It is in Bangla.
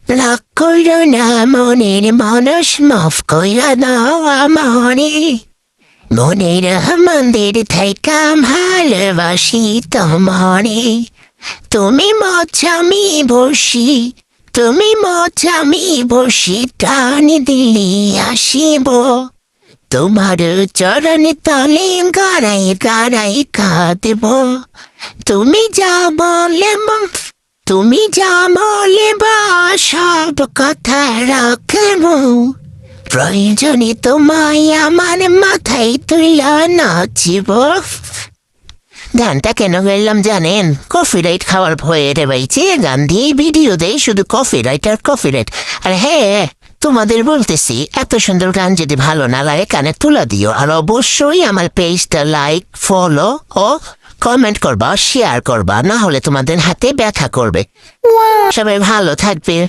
রাগ কইরো না মনের মানুষ মাফ কইরা দাও আমারে মনের মন্দির থেকে ভালোবাসি তোমারে তুমি মচামি বসি তুমি মচামি বসি টান দিলি আসিব তোমার চরণ তলে গাড়াই গাড়াই কাঁদব তুমি যা বলে তুমি যা বলে বা সব কথা রাখব প্রয়োজনে তোমায় আমার মাথায় তুলা নাচিব। গানটা কেন গাইলাম জানেন? কপিরাইট খাওয়ার ভয়ে রে ভাইছে গান দিয়ে ভিডিও দেয় শুধু কপিরাইট আর কপিরাইট। আর হ্যাঁ, তোমাদের বলতেছি এত সুন্দর গান যদি ভালো না লাগে কানে তুলা দিও, আর অবশ্যই আমার পেজটা লাইক ফলো ও কমেন্ট করবা, শেয়ার করবা, না হলে তোমাদের হাতে ব্যথা করবে। সবাই ভালো থাকবে।